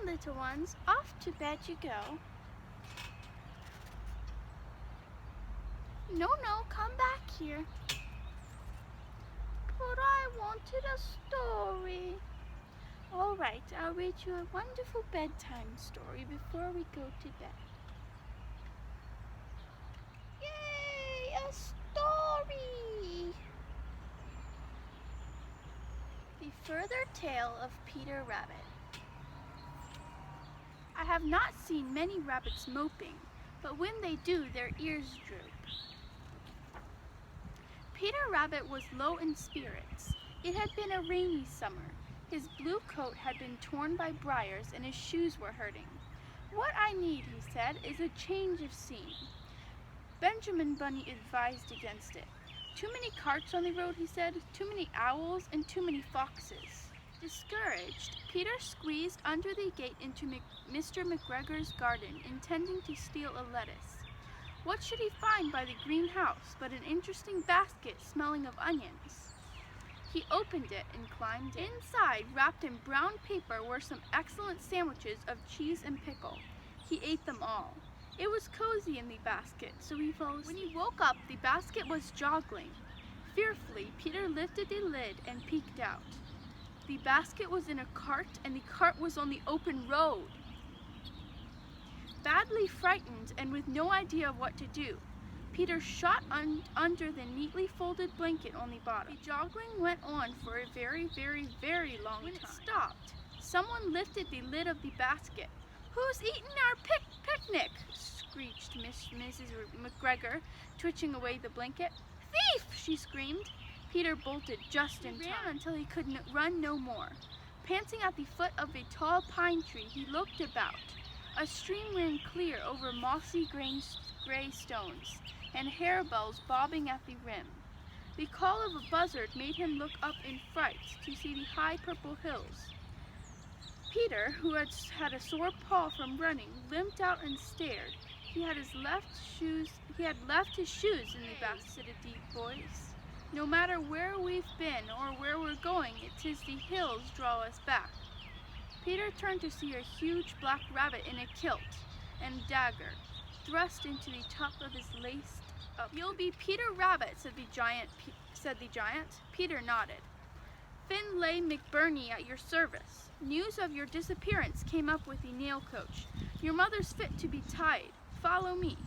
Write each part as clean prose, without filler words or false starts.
little ones, off to bed you go. No, come back here. But I wanted a story. All right, I'll read you a wonderful bedtime story before we go to bed. Yay, a story! The Further Tale of Peter Rabbit. I have not seen many rabbits moping, but when they do, their ears droop. Peter Rabbit was low in spirits. It had been a rainy summer. His blue coat had been torn by briars and his shoes were hurting. What I need, he said, is a change of scene. Benjamin Bunny advised against it. Too many carts on the road, he said, too many owls and too many foxes. Discouraged, Peter squeezed under the gate into Mr. McGregor's garden, intending to steal a lettuce. What should he find by the greenhouse but an interesting basket smelling of onions? He opened it and climbed in. Inside, wrapped in brown paper, were some excellent sandwiches of cheese and pickle. He ate them all. It was cozy in the basket, so he fell asleep. When he woke up, the basket was joggling. Fearfully, Peter lifted the lid and peeked out. The basket was in a cart, and the cart was on the open road. Badly frightened and with no idea of what to do, Peter shot under the neatly folded blanket on the bottom. The joggling went on for a very, very, very long time. When it stopped, someone lifted the lid of the basket. "Who's eating our picnic?" screeched Mrs. McGregor, twitching away the blanket. "Thief!" she screamed. Peter bolted just in time. He ran until he could run no more. Panting at the foot of a tall pine tree, he looked about. A stream ran clear over mossy gray stones, and harebells bobbing at the rim. The call of a buzzard made him look up in fright to see the high purple hills. Peter, who had a sore paw from running, limped out and stared. He had left his shoes in the basket, said a deep voice. "No matter where we've been or where we're going, it is the hills draw us back." Peter turned to see a huge black rabbit in a kilt and dagger thrust into the top of his laced up. "You'll be Peter Rabbit," said the giant. Peter nodded. "Finlay McBurney at your service. News of your disappearance came up with the nail coach. Your mother's fit to be tied. Follow me."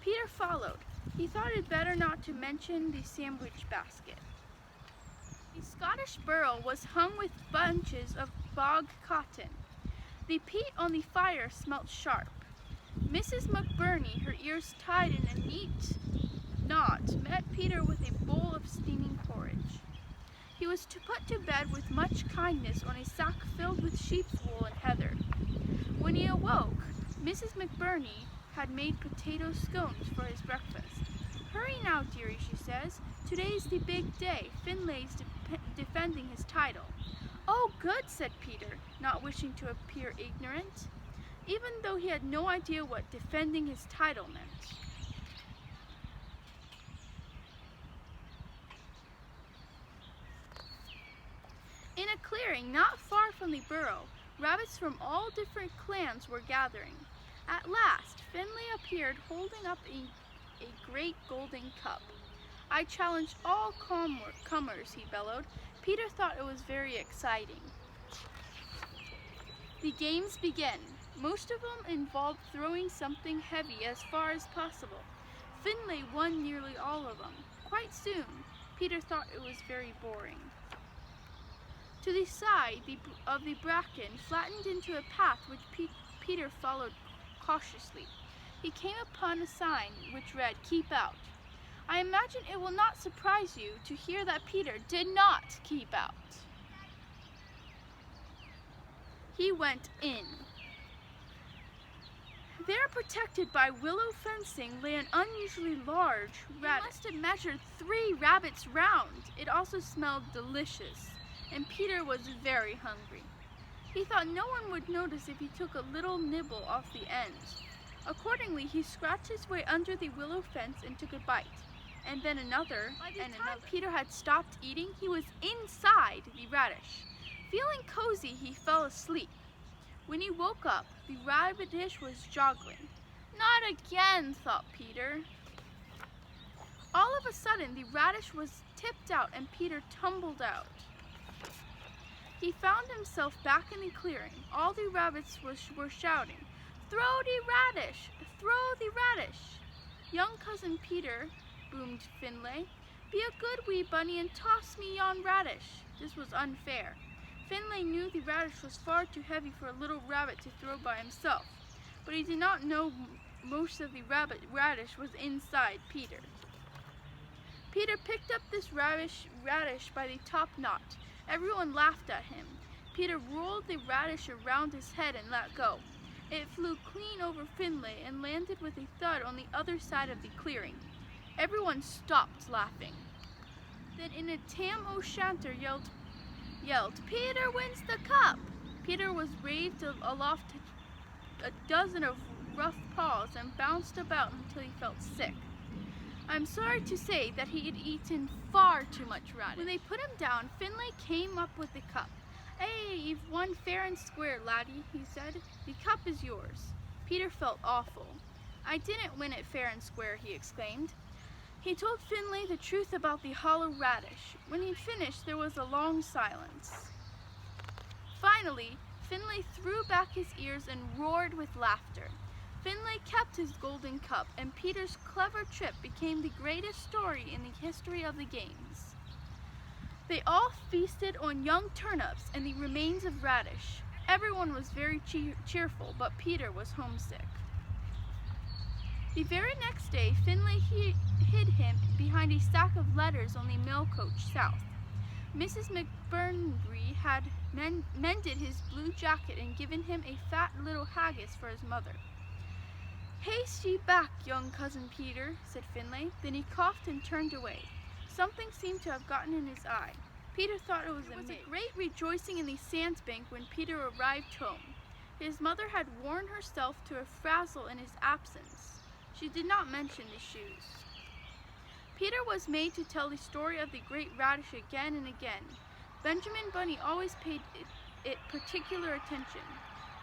Peter followed. He thought it better not to mention the sandwich basket. The Scottish burrow was hung with bunches of bog cotton. The peat on the fire smelt sharp. Mrs. McBurney, her ears tied in a neat knot, met Peter with a bowl of steaming porridge. He was put to bed with much kindness on a sack filled with sheep's wool and heather. When he awoke, Mrs. McBurney had made potato scones for his breakfast. "Hurry now, dearie," she says. "Today's the big day. Finlay's defending his title." "Oh, good," said Peter, not wishing to appear ignorant, even though he had no idea what defending his title meant. In a clearing not far from the burrow, rabbits from all different clans were gathering. At last, Finlay appeared holding up a great golden cup. "I challenge all comers," he bellowed. Peter thought it was very exciting. The games began. Most of them involved throwing something heavy as far as possible. Finlay won nearly all of them. Quite soon, Peter thought it was very boring. To the side of the bracken flattened into a path which Peter followed cautiously. He came upon a sign which read, "Keep out." I imagine it will not surprise you to hear that Peter did not keep out. He went in. There, protected by willow fencing, lay an unusually large rabbit. It must have measured 3 rabbits round. It also smelled delicious, and Peter was very hungry. He thought no one would notice if he took a little nibble off the end. Accordingly, he scratched his way under the willow fence and took a bite, and then another, and another. Peter had stopped eating, he was inside the radish. Feeling cozy, he fell asleep. When he woke up, the radish was joggling. Not again, thought Peter. All of a sudden, the radish was tipped out and Peter tumbled out. He found himself back in the clearing. All the rabbits were shouting, "Throw the radish! Throw the radish!" "Young cousin Peter," boomed Finlay, "be a good wee bunny and toss me yon radish." This was unfair. Finlay knew the radish was far too heavy for a little rabbit to throw by himself, but he did not know most of the radish was inside Peter. Peter picked up this radish by the top knot. Everyone laughed at him. Peter rolled the radish around his head and let go. It flew clean over Finlay and landed with a thud on the other side of the clearing. Everyone stopped laughing. Then in a tam o'shanter yelled, "Peter wins the cup!" Peter was raised aloft a dozen of rough paws and bounced about until he felt sick. I'm sorry to say that he had eaten far too much radish. When they put him down, Finlay came up with the cup. "Hey, you've won fair and square, laddie," he said. "The cup is yours." Peter felt awful. "I didn't win it fair and square," he exclaimed. He told Finlay the truth about the hollow radish. When he'd finished, there was a long silence. Finally, Finlay threw back his ears and roared with laughter. Finlay kept his golden cup, and Peter's clever trip became the greatest story in the history of the games. They all feasted on young turnips and the remains of radish. Everyone was very cheerful, but Peter was homesick. The very next day, Finlay hid him behind a stack of letters on the mail coach south. Mrs. McBurnry had mended his blue jacket and given him a fat little haggis for his mother. "Haste ye back, young cousin Peter," said Finlay. Then he coughed and turned away. Something seemed to have gotten in his eye. Peter thought it was a great rejoicing in the sandbank when Peter arrived home. His mother had worn herself to a frazzle in his absence. She did not mention the shoes. Peter was made to tell the story of the great radish again and again. Benjamin Bunny always paid it particular attention.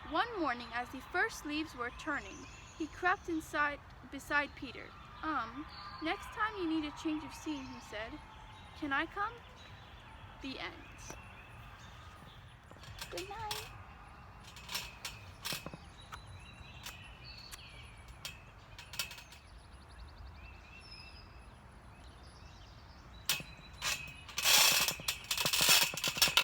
One morning, as the first leaves were turning, he crept beside Peter. Next time you need a change of scene," he said. "Can I come?" The end. Good night.